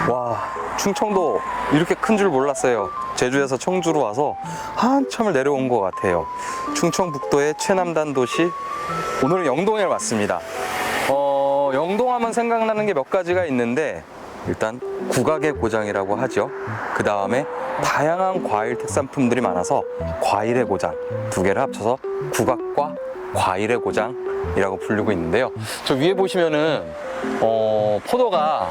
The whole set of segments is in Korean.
와, 충청도 이렇게 큰 줄 몰랐어요. 제주에서 청주로 와서 한참을 내려온 것 같아요. 충청북도의 최남단 도시, 오늘은 영동에 왔습니다. 영동하면 생각나는 게 몇 가지가 있는데, 일단 국악의 고장이라고 하죠. 그 다음에 다양한 과일 특산품들이 많아서 과일의 고장, 두 개를 합쳐서 국악과 과일의 고장이라고 부르고 있는데요. 저 위에 보시면은 포도가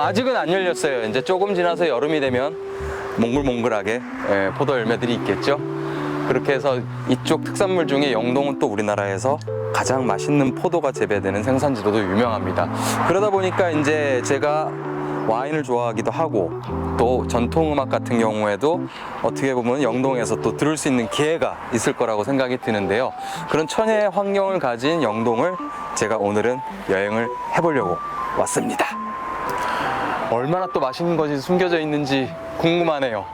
아직은 안 열렸어요. 이제 조금 지나서 여름이 되면 몽글몽글하게 포도 열매들이 있겠죠. 그렇게 해서 이쪽 특산물 중에 영동은 또 우리나라에서 가장 맛있는 포도가 재배되는 생산지로도 유명합니다. 그러다 보니까 이제 제가 와인을 좋아하기도 하고, 또 전통음악 같은 경우에도 어떻게 보면 영동에서 또 들을 수 있는 기회가 있을 거라고 생각이 드는데요. 그런 천혜의 환경을 가진 영동을 제가 오늘은 여행을 해보려고 왔습니다. 얼마나 또 맛있는 것이 숨겨져 있는지 궁금하네요.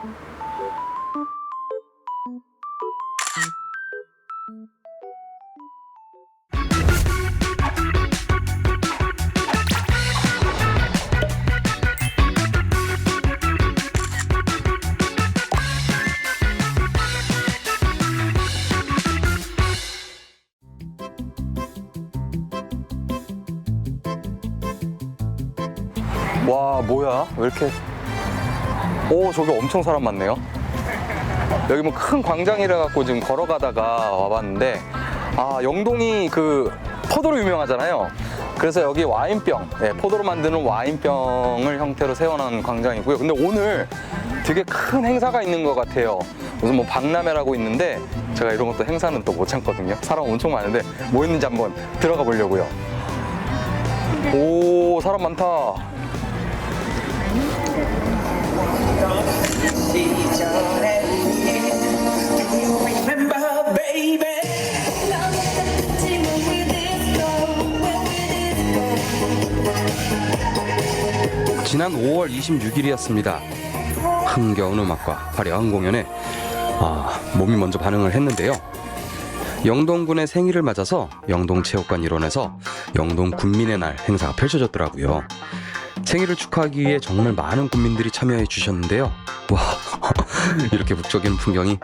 와, 뭐야? 왜 이렇게. 오, 저기 엄청 사람 많네요. 여기 뭐 큰 광장이라 갖고 지금 걸어가다가 와봤는데, 영동이 그 포도로 유명하잖아요. 그래서 여기 와인병, 포도로 만드는 와인병을 형태로 세워놓은 광장이고요. 근데 오늘 되게 큰 행사가 있는 것 같아요. 무슨 뭐 박람회라고 있는데, 제가 이런 것도 행사는 또 못 참거든요. 사람 엄청 많은데 뭐 있는지 한번 들어가 보려고요. 오, 사람 많다. 지난 5월 26일이었습니다. 흥겨운 음악과 화려한 공연에 몸이 먼저 반응을 했는데요. 영동군의 생일을 맞아서 영동체육관 일원에서 영동 군민의 날 행사가 펼쳐졌더라고요. 생일을 축하하기 위해 정말 많은 군민들이 참여해 주셨는데요. 와, 이렇게 북적이는 풍경이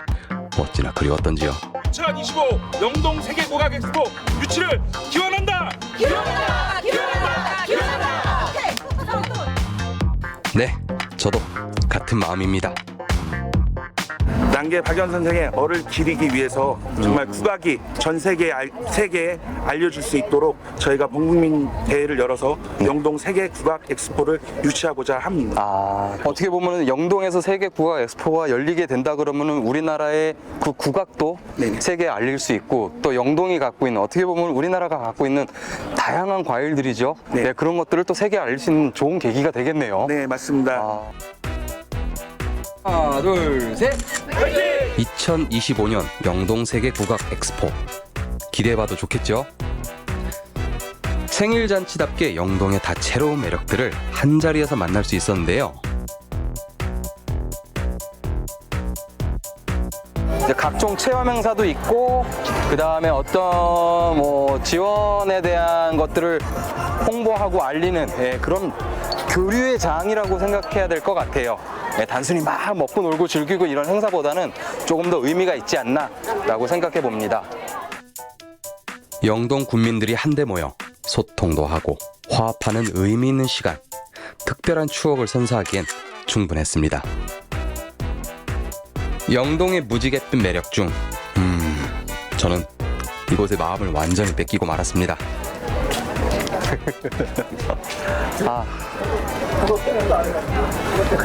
어찌나 그리웠던지요. 2025 영동 세계국악 엑스포 유치를 기원한다! 기원한다! 기원한다! 기원한다! 네, 저도 같은 마음입니다. 난계 박연 선생의 얼을 기리기 위해서 정말 국악이 전 세계에 알려줄 수 있도록 저희가 범국민 대회를 열어서 영동 세계 국악 엑스포를 유치하고자 합니다. 어떻게 보면 영동에서 세계 국악 엑스포가 열리게 된다 그러면은 우리나라의 그 국악도 네네. 세계에 알릴 수 있고, 또 영동이 갖고 있는, 어떻게 보면 우리나라가 갖고 있는 다양한 과일들이죠. 네. 네, 그런 것들을 또 세계에 알릴 수 있는 좋은 계기가 되겠네요. 네, 맞습니다. 하나, 둘, 셋. 화이팅! 2025년 영동 세계 국악 엑스포, 기대해봐도 좋겠죠? 생일 잔치답게 영동의 다채로운 매력들을 한 자리에서 만날 수 있었는데요. 이제 각종 체험 행사도 있고, 그 다음에 어떤 뭐 지원에 대한 것들을 홍보하고 알리는 그런 교류의 장이라고 생각해야 될 것 같아요. 단순히 막 먹고 놀고 즐기고 이런 행사보다는 조금 더 의미가 있지 않나 라고 생각해 봅니다. 영동 군민들이 한데 모여 소통도 하고 화합하는 의미 있는 시간, 특별한 추억을 선사하기엔 충분했습니다. 영동의 무지갯빛 매력 중 저는 이곳의 마음을 완전히 뺏기고 말았습니다.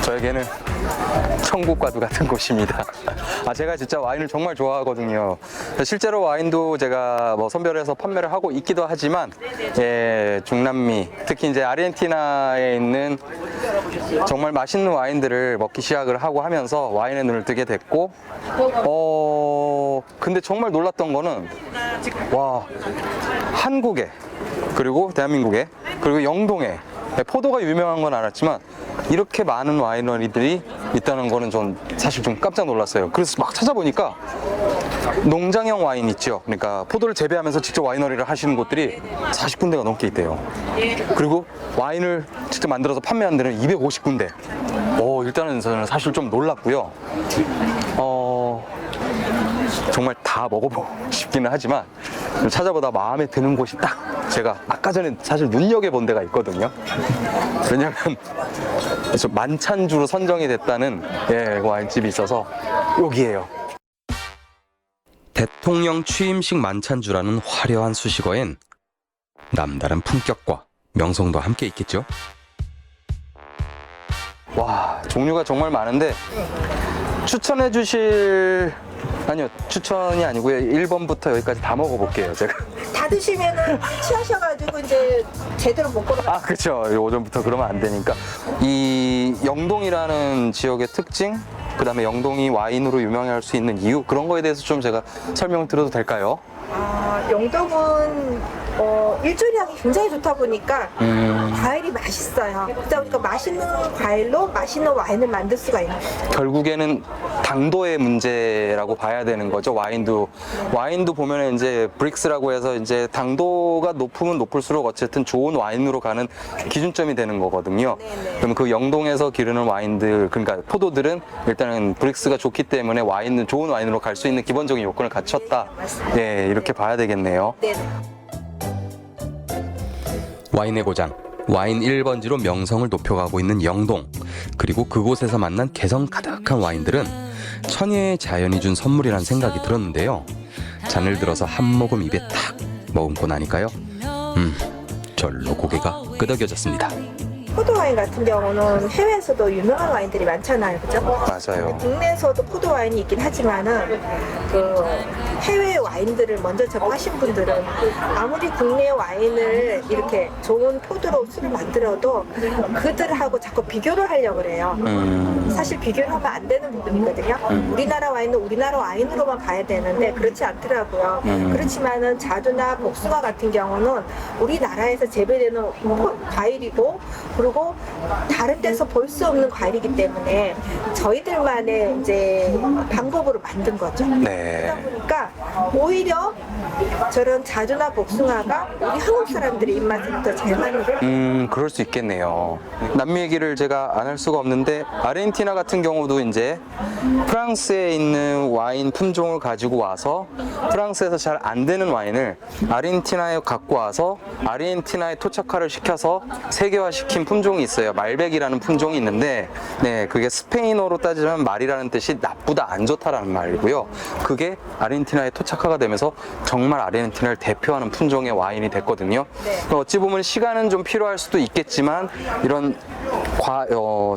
저에게는 천국과도 같은 곳입니다. 제가 진짜 와인을 정말 좋아하거든요. 실제로 와인도 제가 뭐 선별해서 판매를 하고 있기도 하지만, 중남미, 특히 이제 아르헨티나에 있는 정말 맛있는 와인들을 먹기 시작을 하고 하면서 와인에 눈을 뜨게 됐고, 근데 정말 놀랐던 거는, 와, 한국에, 그리고 대한민국에, 그리고 영동에 포도가 유명한 건 알았지만 이렇게 많은 와이너리들이 있다는 거는 전 사실 좀 깜짝 놀랐어요. 그래서 막 찾아보니까 농장형 와인 있죠. 그러니까 포도를 재배하면서 직접 와이너리를 하시는 곳들이 40군데가 넘게 있대요. 그리고 와인을 직접 만들어서 판매하는 데는 250군데. 일단은 저는 사실 좀 놀랐고요. 정말 다 먹어보고 싶기는 하지만 좀 찾아보다 마음에 드는 곳이 딱 제가 아까 전에 사실 눈여겨본 데가 있거든요. 왜냐면 좀 만찬주로 선정이 됐다는 와인집이 있어서 여기에요. 대통령 취임식 만찬주라는 화려한 수식어엔 남다른 품격과 명성도 함께 있겠죠. 와, 종류가 정말 많은데 추천해 주실... 아니요, 추천이 아니고요. 1번부터 여기까지 다 먹어볼게요, 제가. 다 드시면은 취하셔가지고 이제 제대로 못 걸어가. 아, 그렇죠. 오전부터 그러면 안 되니까. 이 영동이라는 지역의 특징, 그 다음에 영동이 와인으로 유명할 수 있는 이유, 그런 거에 대해서 좀 제가 설명을 드려도 될까요? 영동은 일조량이 굉장히 좋다 보니까 과일이 맛있어요. 그러다 보니까 맛있는 과일로 맛있는 와인을 만들 수가 있는 거예요. 결국에는 당도의 문제라고 봐야 되는 거죠. 와인도 보면 이제 브릭스라고 해서 이제 당도가 높으면 높을수록 어쨌든 좋은 와인으로 가는 기준점이 되는 거거든요. 네네. 그럼 그 영동에서 기르는 와인들, 그러니까 포도들은 일단은 브릭스가 좋기 때문에 좋은 와인으로 갈 수 있는 기본적인 요건을 갖췄다. 맞습니다. 네, 이렇게 봐야 되겠네요. 네. 와인의 고장, 와인 1번지로 명성을 높여가고 있는 영동, 그리고 그곳에서 만난 개성 가득한 와인들은 천혜의 자연이 준 선물이란 생각이 들었는데요. 잔을 들어서 한 모금 입에 탁 머금고 나니까요, 절로 고개가 끄덕여졌습니다. 포도와인 같은 경우는 해외에서도 유명한 와인들이 많잖아요. 그죠? 맞아요. 국내에서도 포도와인이 있긴 하지만은 그 해외 와인들을 먼저 접하신 분들은 아무리 국내 와인을 이렇게 좋은 포도로 술을 만들어도 그들하고 자꾸 비교를 하려고 그래요. 사실 비교를 하면 안 되는 부분이거든요. 우리나라 와인은 우리나라 와인으로만 봐야 되는데 그렇지 않더라고요. 그렇지만은 자두나 복숭아 같은 경우는 우리나라에서 재배되는 과일이고, 그리고 다른 데서 볼 수 없는 과일이기 때문에 저희들만의 이제 방법으로 만든 거죠. 네. 그러다 보니까 오히려 저런 자두나 복숭아가 우리 한국 사람들의 입맛에 더 잘 맞는 거예요. 그럴 수 있겠네요. 남미 얘기를 제가 안 할 수가 없는데, 아르헨티나 같은 경우도 이제 프랑스에 있는 와인 품종을 가지고 와서 프랑스에서 잘 안 되는 와인을 아르헨티나에 갖고 와서 아르헨티나에 토착화를 시켜서 세계화시킨 품종이 있어요. 말백이라는 품종이 있는데, 네, 그게 스페인어로 따지면 말이라는 뜻이 나쁘다, 안 좋다라는 말이고요. 그게 아르헨티나에 토착화가 되면서 정말 아르헨티나를 대표하는 품종의 와인이 됐거든요. 네. 어찌 보면 시간은 좀 필요할 수도 있겠지만, 이런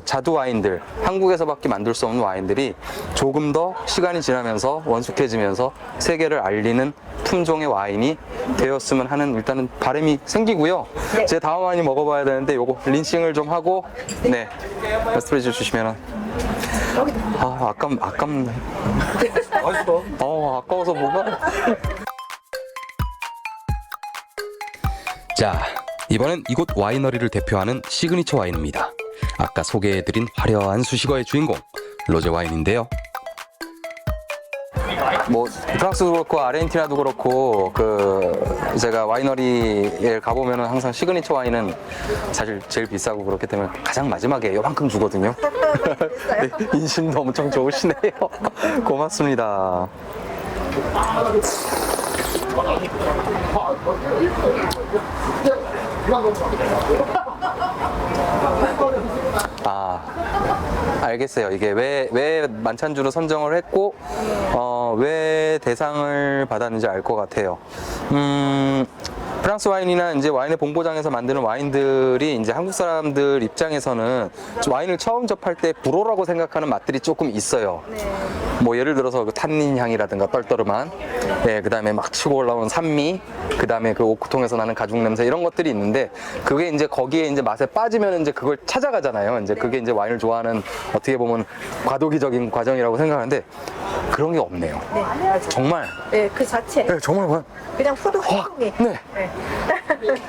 자두 와인들, 한국에서밖에 만들 수 없는 와인들이 조금 더 시간이 지나면서 원숙해지면서 세계를 알리는 품종의 와인이 되었으면 하는 일단은 바람이 생기고요. 네. 제 다음 와인이 먹어봐야 되는데 요거 린싱을 좀 하고, 네, 말씀해 주시면은. 아깝네. 맛있어. 아까워서 뭐가. 자, 이번엔 이곳 와이너리를 대표하는 시그니처 와인입니다. 아까 소개해드린 화려한 수식어의 주인공, 로제 와인인데요. 뭐 프랑스도 그렇고 아르헨티나도 그렇고 제가 와이너리에 가보면은 항상 시그니처 와인은 사실 제일 비싸고 그렇기 때문에 가장 마지막에 요만큼 주거든요. 네, 인심도 엄청 좋으시네요. 고맙습니다. 알겠어요. 이게 왜 만찬주로 선정을 했고, 왜 대상을 받았는지 알 것 같아요. 프랑스 와인이나 이제 와인의 본고장에서 만드는 와인들이 이제 한국 사람들 입장에서는 와인을 처음 접할 때 불호라고 생각하는 맛들이 조금 있어요. 네. 뭐 예를 들어서 그 탄닌 향이라든가 떨떠름한, 네, 그 다음에 막 치고 올라오는 산미, 그 다음에 그 오크통에서 나는 가죽 냄새, 이런 것들이 있는데, 그게 이제 거기에 이제 맛에 빠지면 이제 그걸 찾아가잖아요. 이제 그게 이제 와인을 좋아하는 어떻게 보면 과도기적인 과정이라고 생각하는데, 그런 게 없네요. 네, 맞아요. 정말. 네, 그 자체. 네, 정말 그냥 포도 확, 향이. 네.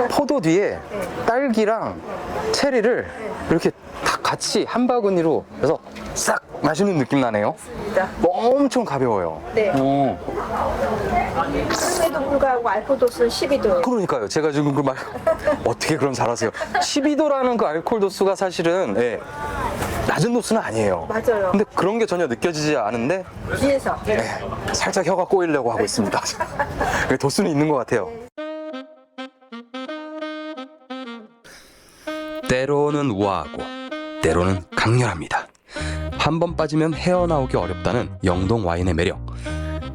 포도 뒤에 딸기랑 체리를 이렇게 탁 같이 한 바구니로 그래서 싹 마시는 느낌 나네요. 엄청 가벼워요. 네. 어. 그럼에도 불구하고 알코올 도수는 12도. 그러니까요. 제가 지금 그 말 어떻게 그럼 잘하세요? 12도라는 그 알코올 도수가 사실은 예, 낮은 도수는 아니에요. 맞아요. 근데 그런 게 전혀 느껴지지 않은데 위에서. 살짝 혀가 꼬이려고 하고 있습니다. 도수는 있는 것 같아요. 때로는 우아하고 때로는 강렬합니다. 한 번 빠지면 헤어나오기 어렵다는 영동 와인의 매력.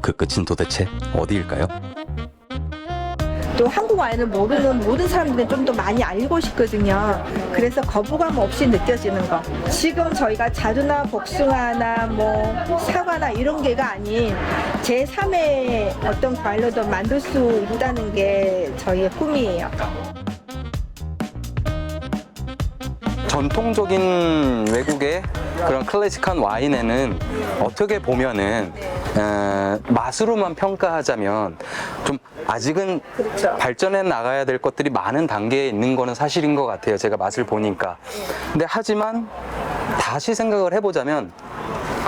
그 끝은 도대체 어디일까요? 또 한국 와인을 모르는 모든 사람들은 좀 더 많이 알고 싶거든요. 그래서 거부감 없이 느껴지는 거. 지금 저희가 자두나 복숭아나 뭐 사과나 이런 게가 아닌 제3의 어떤 과일로도 만들 수 있다는 게 저희의 꿈이에요. 전통적인 외국의 그런 클래식한 와인에는 어떻게 보면은 맛으로만 평가하자면 좀 아직은 그렇죠. 발전해 나가야 될 것들이 많은 단계에 있는 거는 사실인 것 같아요. 제가 맛을 보니까. 근데 하지만 다시 생각을 해보자면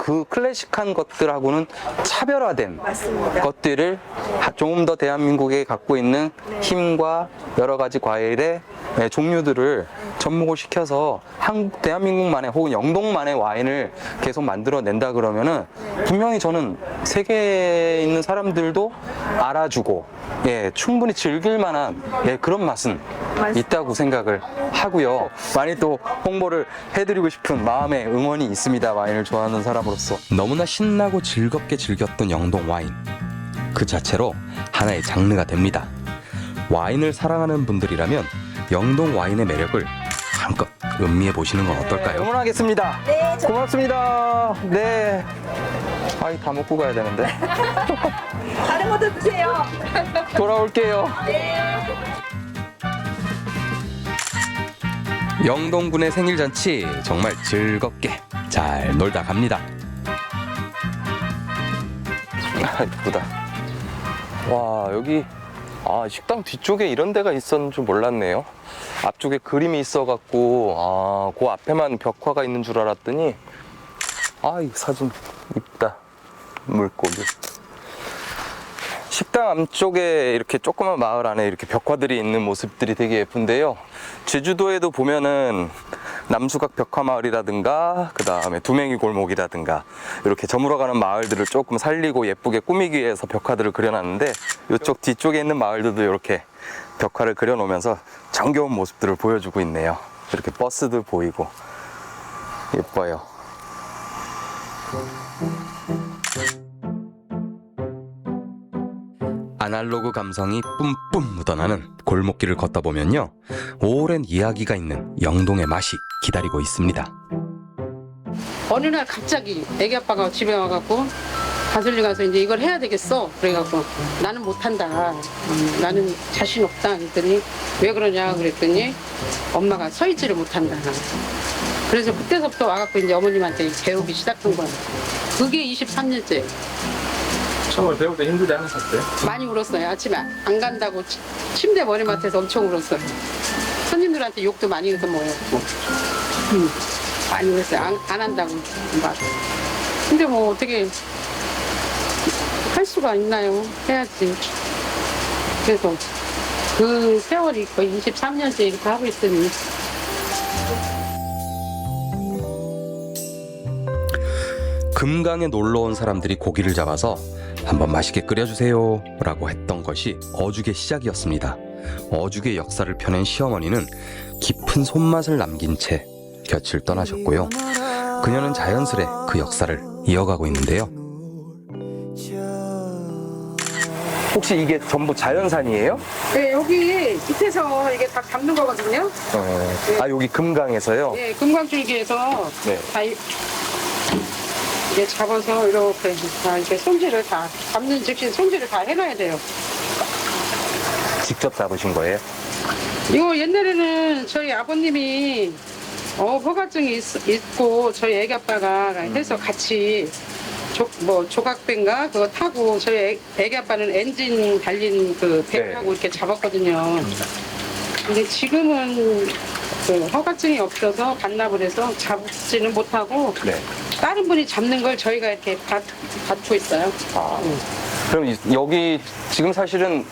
그 클래식한 것들하고는 차별화된 맞습니다. 것들을 조금 더 대한민국에 갖고 있는 힘과 여러 가지 과일의 종류들을 접목을 시켜서 한국, 대한민국만의 혹은 영동만의 와인을 계속 만들어낸다 그러면은 분명히 저는 세계에 있는 사람들도 알아주고 충분히 즐길 만한 그런 맛은 있다고 생각을 하고요. 많이 또 홍보를 해드리고 싶은 마음의 응원이 있습니다. 와인을 좋아하는 사람으로서. 너무나 신나고 즐겁게 즐겼던 영동 와인. 그 자체로 하나의 장르가 됩니다. 와인을 사랑하는 분들이라면 영동 와인의 매력을 한껏 음미해 보시는 건 어떨까요? 응원하겠습니다. 네, 고맙습니다. 네. 아이, 다 먹고 가야 되는데. 다른 것도 드세요. 돌아올게요. 영동군의 생일잔치 정말 즐겁게 잘 놀다 갑니다. 아, 이쁘다. 와, 여기 식당 뒤쪽에 이런 데가 있었는 줄 몰랐네요. 앞쪽에 그림이 있어갖고 그 앞에만 벽화가 있는 줄 알았더니 이 사진 이쁘다. 물고기. 식당 안쪽에 이렇게 조그만 마을 안에 이렇게 벽화들이 있는 모습들이 되게 예쁜데요. 제주도에도 보면은 남수각 벽화마을이라든가 그 다음에 두맹이 골목이라든가 이렇게 저물어가는 마을들을 조금 살리고 예쁘게 꾸미기 위해서 벽화들을 그려놨는데 이쪽 뒤쪽에 있는 마을들도 이렇게 벽화를 그려놓으면서 정겨운 모습들을 보여주고 있네요. 이렇게 버스도 보이고 예뻐요. 아날로그 감성이 뿜뿜 묻어나는 골목길을 걷다 보면요, 오랜 이야기가 있는 영동의 맛이 기다리고 있습니다. 어느 날 갑자기 애기 아빠가 집에 와갖고 가슬리 가서 이제 이걸 해야 되겠어. 그래갖고 나는 못한다. 나는 자신 없다. 그랬더니 왜 그러냐 그랬더니 엄마가 서 있지를 못한다. 그래서 그때서부터 와갖고 이제 어머님한테 배우기 시작한 거야. 그게 23년째. 처음에 배울 때 힘들지 않으셨어요? 많이 울었어요. 아침에 안 간다고 침대 머리맡에서 엄청 울었어요. 손님들한테 욕도 많이 해서 뭐였고. 많이 울었어요. 안 한다고. 막. 근데 뭐 어떻게 할 수가 있나요? 해야지. 그래서 그 세월이 거의 23년째 이렇게 하고 있으니. 금강에 놀러 온 사람들이 고기를 잡아서 한번 맛있게 끓여주세요 라고 했던 것이 어죽의 시작이었습니다. 어죽의 역사를 펴낸 시어머니는 깊은 손맛을 남긴 채 곁을 떠나셨고요. 그녀는 자연스레 그 역사를 이어가고 있는데요. 혹시 이게 전부 자연산이에요? 네, 여기 밑에서 이게 다 잡는 거거든요. 여기 금강에서요? 네, 금강줄기에서 네. 다 이게 잡아서 이렇게 다 이렇게 손질을 다 잡는 즉시 손질을 다 해놔야 돼요. 직접 잡으신 거예요? 이거 옛날에는 저희 아버님이 허가증이 있고 저희 애기 아빠가 해서 같이 조각배인가 그거 타고 저희 애기 아빠는 엔진 달린 그 배하고 이렇게 잡았거든요. 근데 지금은 그 허가증이 없어서 반납을 해서 잡지는 못하고 네. 다른 분이 잡는 걸 저희가 이렇게 받고 있어요. 그럼 여기 지금 사실은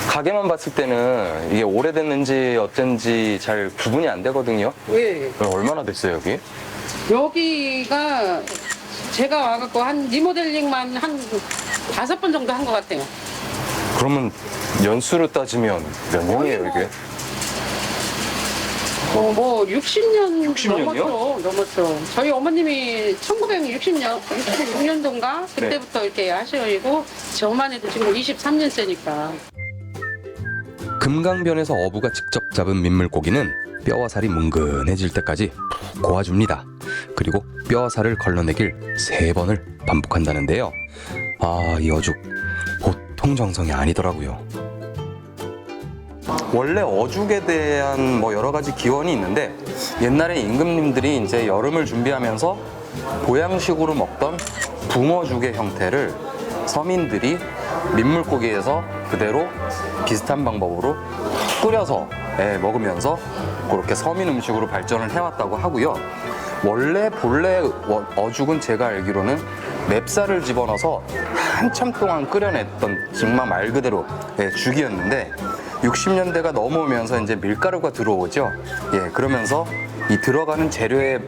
가게만 봤을 때는 이게 오래됐는지 어쩐지 잘 구분이 안 되거든요. 왜? 얼마나 됐어요, 여기? 여기가 제가 와갖고 한 리모델링만 한 5번 정도 한 것 같아요. 그러면 연수로 따지면 몇 년이에요, 이게? 뭐 60년 60년 이요? 넘었죠. 저희 어머님이 1966년도인가 그때부터 이렇게 하시고 저만 해도 지금 23년째니까. 금강변에서 어부가 직접 잡은 민물고기는 뼈와 살이 뭉근해질 때까지 푹 고아줍니다. 그리고 뼈와 살을 걸러내길 3번을 반복한다는데요. 이 어죽 보통 정성이 아니더라고요. 원래 어죽에 대한 뭐 여러 가지 기원이 있는데 옛날에 임금님들이 이제 여름을 준비하면서 보양식으로 먹던 붕어죽의 형태를 서민들이 민물고기에서 그대로 비슷한 방법으로 끓여서 먹으면서 그렇게 서민 음식으로 발전을 해왔다고 하고요. 본래 어죽은 제가 알기로는 맵쌀을 집어넣어서 한참 동안 끓여냈던 정말 말 그대로 죽이었는데 60년대가 넘어오면서 이제 밀가루가 들어오죠. 그러면서 이 들어가는 재료의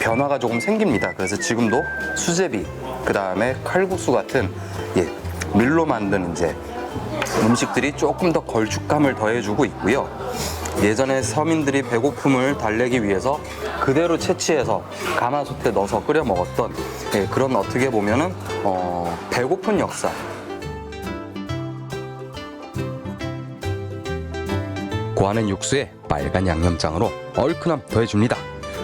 변화가 조금 생깁니다. 그래서 지금도 수제비, 그 다음에 칼국수 같은 밀로 만든 이제 음식들이 조금 더 걸쭉감을 더해주고 있고요. 예전에 서민들이 배고픔을 달래기 위해서 그대로 채취해서 가마솥에 넣어서 끓여 먹었던 그런 어떻게 보면은 배고픈 역사. 고하는 육수에 빨간 양념장으로 얼큰함 더해줍니다.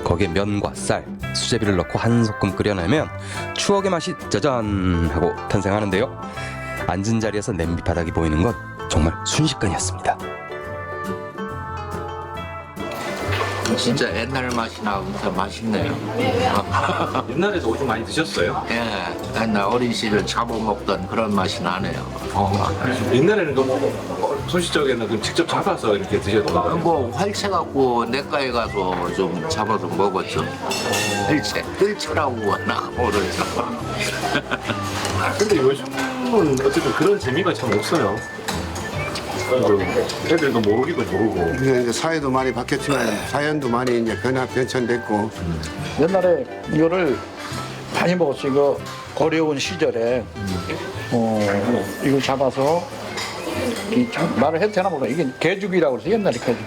거기에 면과 쌀, 수제비를 넣고 한 소끔 끓여내면 추억의 맛이 짜잔 하고 탄생하는데요. 앉은 자리에서 냄비 바닥이 보이는 건 정말 순식간이었습니다. 진짜 옛날 맛이 나면서 맛있네요. 옛날에도 오죽 많이 드셨어요? 예, 옛날 어린 시절 잡아먹던 그런 맛이 나네요. 옛날에는 소시적에는 직접 잡아서 이렇게 드셨던 거예요? 뭐 활채 갖고 내과에 가서 좀 잡아서 먹었죠. 뜰채라고 나 모르죠. 근데 요즘은 어쨌든 그런 재미가 참 없어요. 애들도 모르기도 모르고. 이제 사회도 많이 바뀌었지만 자연도 많이 이제 변천됐고 옛날에 이거를 많이 먹었어요. 이거 어려운 시절에 이걸 잡아서 말을 해도 되나 몰라. 이게 개죽이라고 그래서 옛날에 개죽.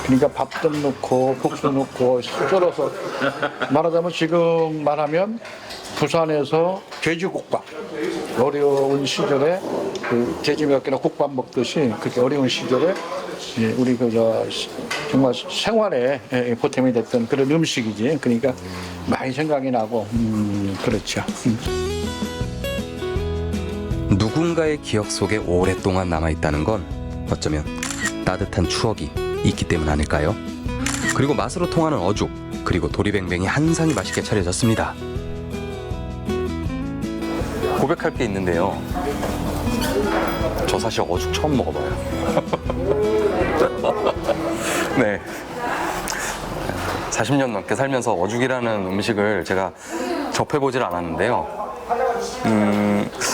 그러니까 밥도 넣고 국수 넣고 썰어서 말하자면 지금 말하면 부산에서 돼지국밥. 어려운 시절에 그 돼지 몇 개나 국밥 먹듯이 그렇게 어려운 시절에 우리 정말 생활에 보탬이 됐던 그런 음식이지. 그러니까 많이 생각이 나고 그렇죠. 누군가의 기억 속에 오랫동안 남아있다는 건 어쩌면 따뜻한 추억이 있기 때문 아닐까요? 그리고 맛으로 통하는 어죽, 그리고 도리뱅뱅이 한 상이 맛있게 차려졌습니다. 고백할 게 있는데요. 저 사실 어죽 처음 먹어봐요. 네. 40년 넘게 살면서 어죽이라는 음식을 제가 접해보질 않았는데요.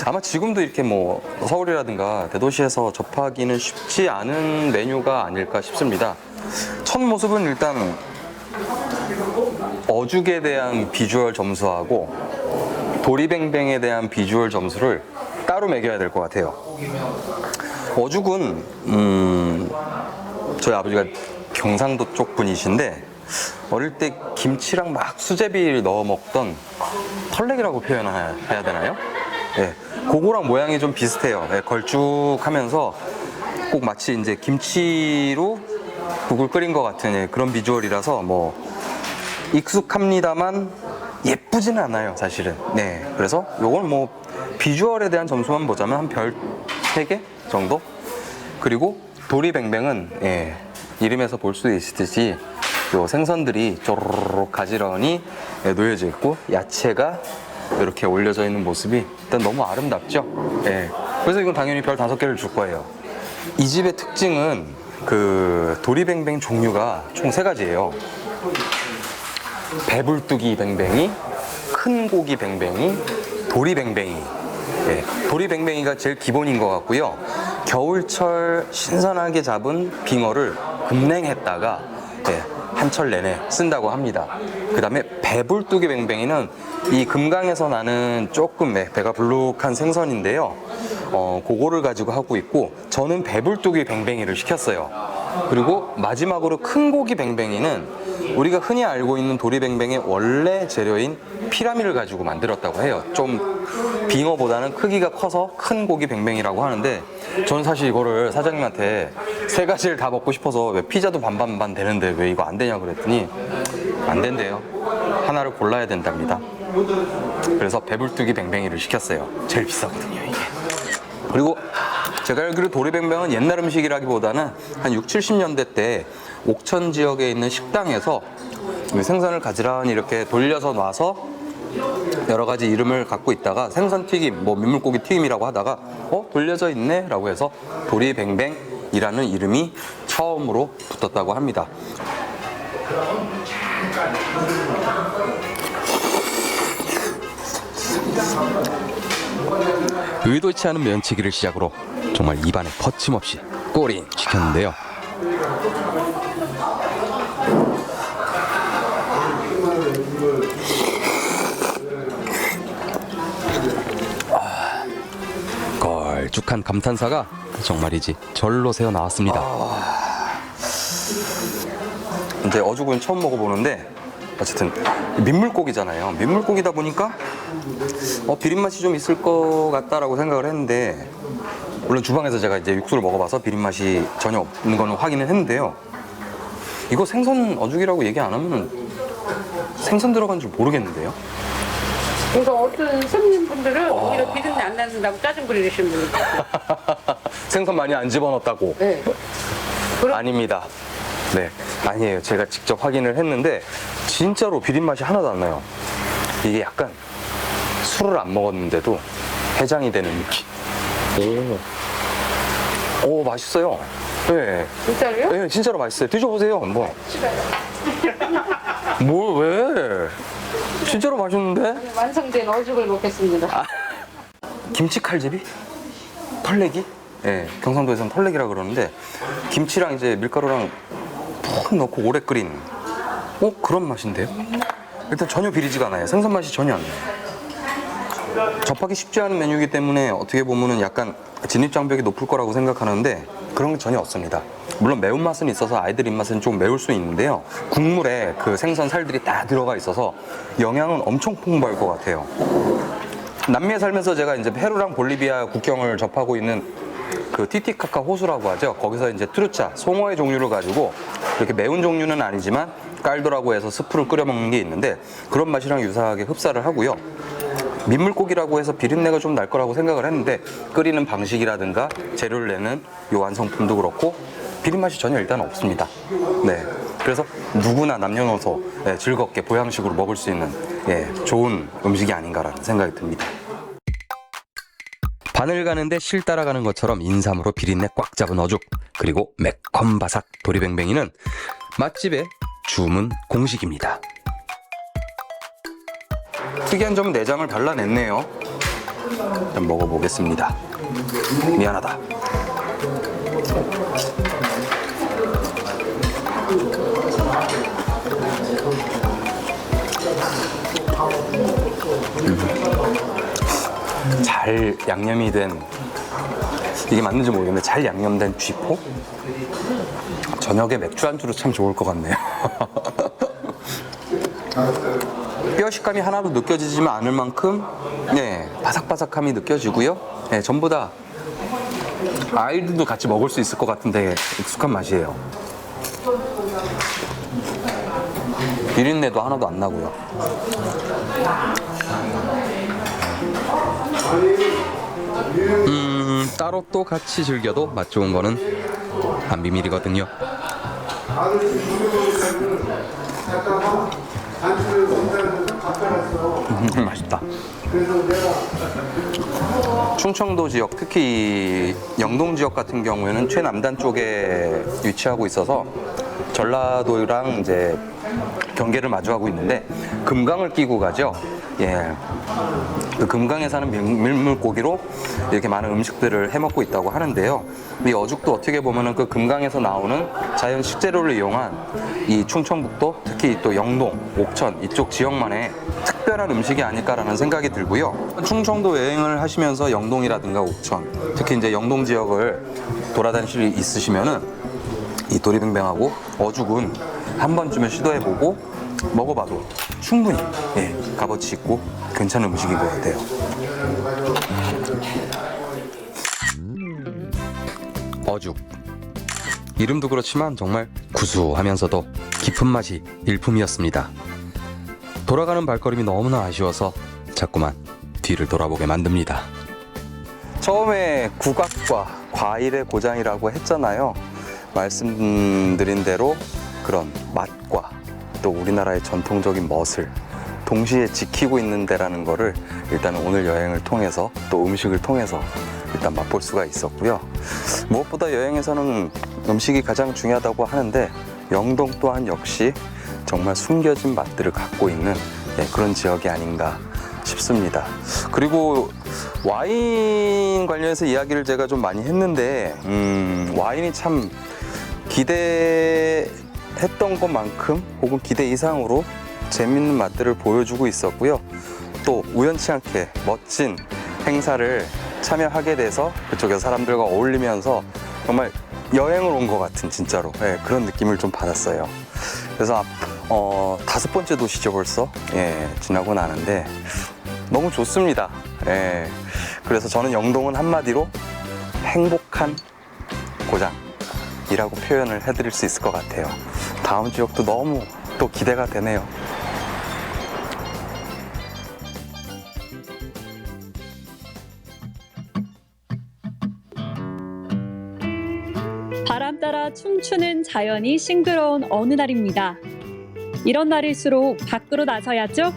아마 지금도 이렇게 뭐 서울이라든가 대도시에서 접하기는 쉽지 않은 메뉴가 아닐까 싶습니다. 첫 모습은 일단 어죽에 대한 비주얼 점수하고 도리뱅뱅에 대한 비주얼 점수를 따로 매겨야 될 것 같아요. 어죽은 저희 아버지가 경상도 쪽 분이신데 어릴 때 김치랑 막 수제비를 넣어 먹던 털레기라고 표현해야 되나요? 그거랑 모양이 좀 비슷해요. 걸쭉하면서 꼭 마치 이제 김치로 국을 끓인 것 같은 그런 비주얼이라서 뭐 익숙합니다만 예쁘지는 않아요, 사실은. 그래서 요건 뭐 비주얼에 대한 점수만 보자면 한 별 3개 정도? 그리고 도리뱅뱅은 이름에서 볼 수 있듯이 요 생선들이 쪼르륵 가지런히 놓여져 있고 야채가 이렇게 올려져 있는 모습이 일단 너무 아름답죠. 그래서 이건 당연히 별 5개를 줄 거예요. 이 집의 특징은 그 도리뱅뱅 종류가 총 3가지예요. 배불뚝이 뱅뱅이, 큰 고기 뱅뱅이, 도리뱅뱅이. 예, 도리뱅뱅이가 제일 기본인 것 같고요. 겨울철 신선하게 잡은 빙어를 급냉했다가 한철 내내 쓴다고 합니다. 그 다음에 배불뚝이 뱅뱅이는 이 금강에서 나는 조금 배가 불룩한 생선인데요. 그거를 가지고 하고 있고, 저는 배불뚝이 뱅뱅이를 시켰어요. 그리고 마지막으로 큰 고기 뱅뱅이는 우리가 흔히 알고 있는 도리뱅뱅의 원래 재료인 피라미를 가지고 만들었다고 해요. 좀 빙어보다는 크기가 커서 큰 고기 뱅뱅이라고 하는데, 저는 사실 이거를 사장님한테 3가지를 다 먹고 싶어서 왜 피자도 반반반 되는데 왜 이거 안 되냐 그랬더니 안 된대요. 하나를 골라야 된답니다. 그래서 배불뚝이 뱅뱅이를 시켰어요. 제일 비싸거든요, 이게. 그리고 제가 알기로 도리뱅뱅은 옛날 음식이라기보다는 한 6, 70년대 때 옥천 지역에 있는 식당에서 생선을 가지런히 이렇게 돌려서 놔서 여러 가지 이름을 갖고 있다가 생선 튀김, 뭐 민물고기 튀김이라고 하다가 돌려져 있네 라고 해서 도리뱅뱅이라는 이름이 처음으로 붙었다고 합니다. 의도치 않은 면치기를 시작으로 정말 입안에 거침없이 꼬린 시켰는데요. 걸쭉한 감탄사가 정말이지 절로 새어 나왔습니다. 이제 어죽은 처음 먹어보는데 어쨌든 민물고기잖아요. 민물고기다 보니까 비린 맛이 좀 있을 것 같다라고 생각을 했는데, 물론 주방에서 제가 이제 육수를 먹어봐서 비린 맛이 전혀 없는 거는 확인을 했는데요. 이거 생선 어죽이라고 얘기 안 하면 생선 들어간 줄 모르겠는데요. 그래서 어떤 손님분들은 오히려 비린내 안 난다고 짜증 부리시는 분이 있어요. 생선 많이 안 집어넣었다고? 네. 아닙니다. 네, 아니에요. 제가 직접 확인을 했는데 진짜로 비린 맛이 하나도 안 나요. 이게 약간 술을 안 먹었는데도 해장이 되는 느낌. 오, 맛있어요. 네. 진짜로요? 네, 진짜로 맛있어요. 드셔보세요, 한번. 왜? 진짜로 맛있는데? 완성된 어죽을 먹겠습니다. 김치 칼제비? 털내기? 네, 경상도에서는 털내기라 그러는데, 김치랑 이제 밀가루랑 푹 넣고 오래 끓인 그런 맛인데요? 일단 전혀 비리지가 않아요. 생선 맛이 전혀 안 나요. 접하기 쉽지 않은 메뉴이기 때문에 어떻게 보면은 약간 진입장벽이 높을 거라고 생각하는데 그런 게 전혀 없습니다. 물론 매운맛은 있어서 아이들 입맛은 좀 매울 수 있는데요. 국물에 그 생선 살들이 다 들어가 있어서 영양은 엄청 풍부할 것 같아요. 남미에 살면서 제가 이제 페루랑 볼리비아 국경을 접하고 있는 그 티티카카 호수라고 하죠. 거기서 이제 트루차, 송어의 종류를 가지고 이렇게 매운 종류는 아니지만 깔도라고 해서 스프를 끓여 먹는 게 있는데 그런 맛이랑 유사하게 흡사를 하고요. 민물고기라고 해서 비린내가 좀 날 거라고 생각을 했는데 끓이는 방식이라든가 재료를 내는 요 완성품도 그렇고 비린 맛이 전혀 일단 없습니다. 네, 그래서 누구나 남녀노소 즐겁게 보양식으로 먹을 수 있는 좋은 음식이 아닌가라는 생각이 듭니다. 바늘 가는데 실 따라가는 것처럼 인삼으로 비린내 꽉 잡은 어죽, 그리고 매콤 바삭 도리뱅뱅이는 맛집의 주문 공식입니다. 특이한 점은 내장을 발라냈네요. 일단 먹어보겠습니다. 미안하다. 잘 양념이 된, 이게 맞는지 모르겠는데 잘 양념된 쥐포? 저녁에 맥주 안주로 참 좋을 것 같네요. 뼈 식감이 하나도 느껴지지만 않을 만큼 바삭바삭함이 느껴지고요. 전부 다 아이들도 같이 먹을 수 있을 것 같은데 익숙한 맛이에요. 비린내도 하나도 안 나고요. 따로 또 같이 즐겨도 맛 좋은 거는 안 비밀이거든요. 맛있다. 충청도 지역, 특히 영동 지역 같은 경우에는 최남단 쪽에 위치하고 있어서 전라도랑 이제 경계를 마주하고 있는데 금강을 끼고 가죠. 예. 그 금강에 사는 밀물고기로 이렇게 많은 음식들을 해먹고 있다고 하는데요. 이 어죽도 어떻게 보면은 그 금강에서 나오는 자연 식재료를 이용한 이 충청북도, 특히 또 영동, 옥천 이쪽 지역만의 특별한 음식이 아닐까라는 생각이 들고요. 충청도 여행을 하시면서 영동이라든가 옥천, 특히 이제 영동 지역을 돌아다니실 일 있으시면은 이 도리뱅뱅하고 어죽은 한 번쯤은 시도해보고 먹어봐도 충분히 값어치 있고 괜찮은 음식인 것 같아요. 어죽. 이름도 그렇지만 정말 구수하면서도 깊은 맛이 일품이었습니다. 돌아가는 발걸음이 너무나 아쉬워서 자꾸만 뒤를 돌아보게 만듭니다. 처음에 국악과 과일의 고장이라고 했잖아요. 말씀드린 대로 그런 맛과 또 우리나라의 전통적인 멋을 동시에 지키고 있는 데라는 거를 일단은 오늘 여행을 통해서 또 음식을 통해서 일단 맛볼 수가 있었고요. 무엇보다 여행에서는 음식이 가장 중요하다고 하는데 영동 또한 역시 정말 숨겨진 맛들을 갖고 있는 그런 지역이 아닌가 싶습니다. 그리고 와인 관련해서 이야기를 제가 좀 많이 했는데 와인이 참 기대했던 것만큼 혹은 기대 이상으로 재밌는 맛들을 보여주고 있었고요. 또 우연치 않게 멋진 행사를 참여하게 돼서 그쪽에서 사람들과 어울리면서 정말 여행을 온 것 같은 진짜로 그런 느낌을 좀 받았어요. 그래서 5번째 도시죠 벌써 지나고 나는데 너무 좋습니다. 그래서 저는 영동은 한마디로 행복한 고장이라고 표현을 해드릴 수 있을 것 같아요. 다음 지역도 너무 또 기대가 되네요. 바람 따라 춤추는 자연이 싱그러운 어느 날입니다. 이런 날일수록 밖으로 나서야죠.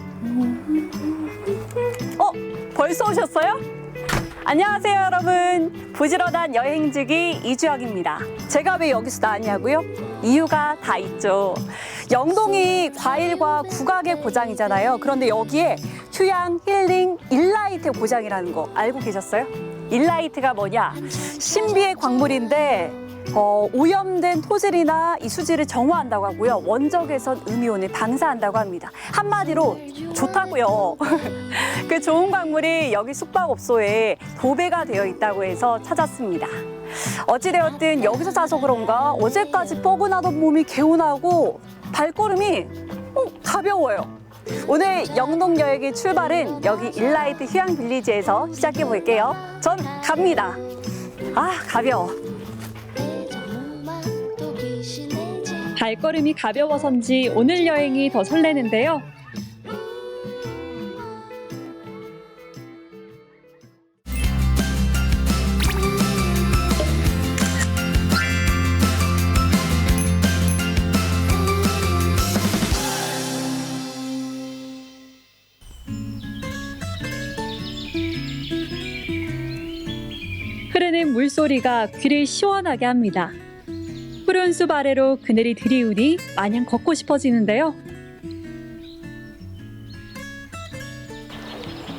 벌써 오셨어요? 안녕하세요 여러분. 부지런한 여행지기 이주혁입니다. 제가 왜 여기서 나왔냐고요? 이유가 다 있죠. 영동이 과일과 국악의 고장이잖아요. 그런데 여기에 휴양, 힐링, 일라이트 고장이라는 거 알고 계셨어요? 일라이트가 뭐냐? 신비의 광물인데 오염된 토질이나 이 수질을 정화한다고 하고요. 원적외선 음이온을 방사한다고 합니다. 한마디로 좋다고요. 그 좋은 광물이 여기 숙박업소에 도배가 되어 있다고 해서 찾았습니다. 어찌되었든 여기서 사서 그런가 어제까지 뻐근하던 몸이 개운하고 발걸음이 가벼워요. 오늘 영동 여행의 출발은 여기 일라이트 휴양 빌리지에서 시작해 볼게요. 전 갑니다. 가벼워. 발걸음이 가벼워서인지 오늘 여행이 더 설레는데요. 흐르는 물소리가 귀를 시원하게 합니다. 푸른 숲 아래로 그늘이 드리우니 마냥 걷고 싶어지는데요.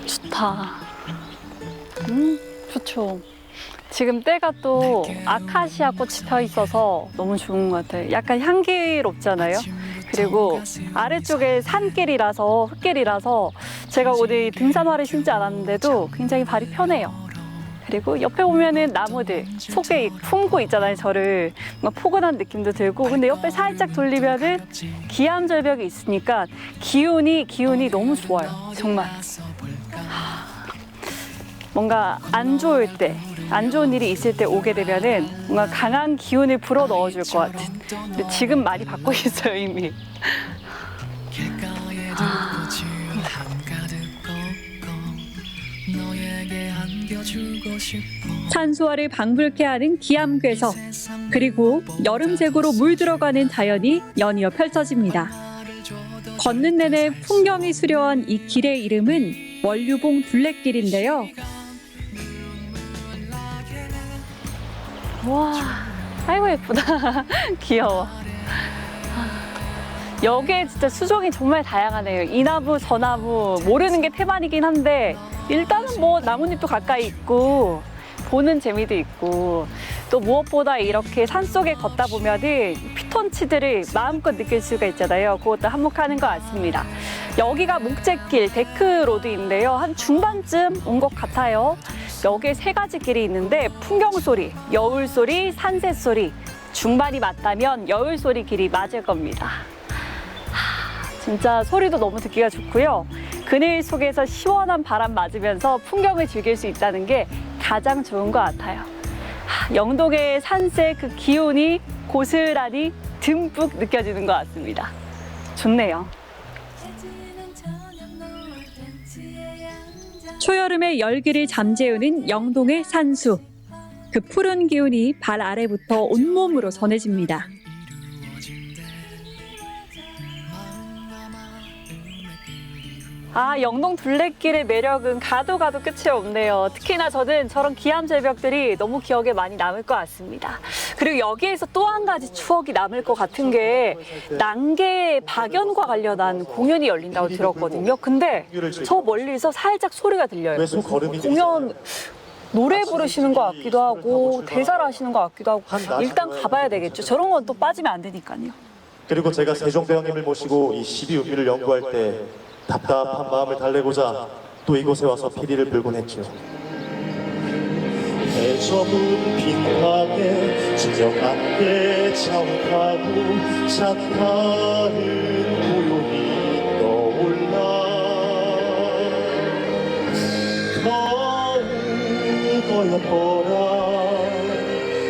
좋다. 좋죠. 지금 때가 또 아카시아 꽃이 펴 있어서 너무 좋은 것 같아요. 약간 향기롭잖아요. 그리고 아래쪽에 산길이라서 흙길이라서 제가 오늘 등산화를 신지 않았는데도 굉장히 발이 편해요. 그리고 옆에 보면은 나무들 속에 품고 있잖아요. 저를 뭔가 포근한 느낌도 들고, 근데 옆에 살짝 돌리면은 기암절벽이 있으니까 기운이 너무 좋아요. 정말 뭔가 안 좋을 때, 안 좋은 일이 있을 때 오게 되면은 뭔가 강한 기운을 불어 넣어줄 것 같은. 근데 지금 많이 받고 있어요 이미. 산수화를 방불케 하는 기암괴석, 그리고 여름색으로 물들어가는 자연이 연이어 펼쳐집니다. 걷는 내내 풍경이 수려한 이 길의 이름은 원류봉 둘레길인데요. 와, 아이고 예쁘다. 귀여워. 여기에 진짜 수종이 정말 다양하네요. 이 나무, 저 나무 모르는 게 태반이긴 한데 일단은 뭐 나뭇잎도 가까이 있고 보는 재미도 있고 또 무엇보다 이렇게 산속에 걷다 보면은 피톤치드를 마음껏 느낄 수가 있잖아요. 그것도 한몫하는 것 같습니다. 여기가 목재길 데크로드인데요. 한 중반쯤 온 것 같아요. 여기에 3가지 길이 있는데 풍경소리, 여울소리, 산새소리. 중반이 맞다면 여울소리 길이 맞을 겁니다. 진짜 소리도 너무 듣기가 좋고요. 그늘 속에서 시원한 바람 맞으면서 풍경을 즐길 수 있다는 게 가장 좋은 것 같아요. 영동의 산세 그 기운이 고스란히 듬뿍 느껴지는 것 같습니다. 좋네요. 초여름의 열기를 잠재우는 영동의 산수. 그 푸른 기운이 발 아래부터 온몸으로 전해집니다. 영동 둘레길의 매력은 가도 끝이 없네요. 특히나 저는 저런 기암 절벽들이 너무 기억에 많이 남을 것 같습니다. 그리고 여기에서 또 한 가지 추억이 남을 것 같은 게 난개 박연과 관련한 공연이 열린다고 들었거든요. 근데 저 멀리서 살짝 소리가 들려요. 공연 노래 부르시는 것 같기도 하고 대사를 하시는 것 같기도 하고 일단 가봐야 되겠죠. 저런 건 또 빠지면 안 되니까요. 그리고 제가 세종대왕님을 모시고 이 12우비를 연구할 때 답답한 마음을 달래고자 또 이곳에 와서 피리를 불곤 했죠. 해저문 빈방에 진정한 게 창하고 작가는 고요히 떠올라 거여버라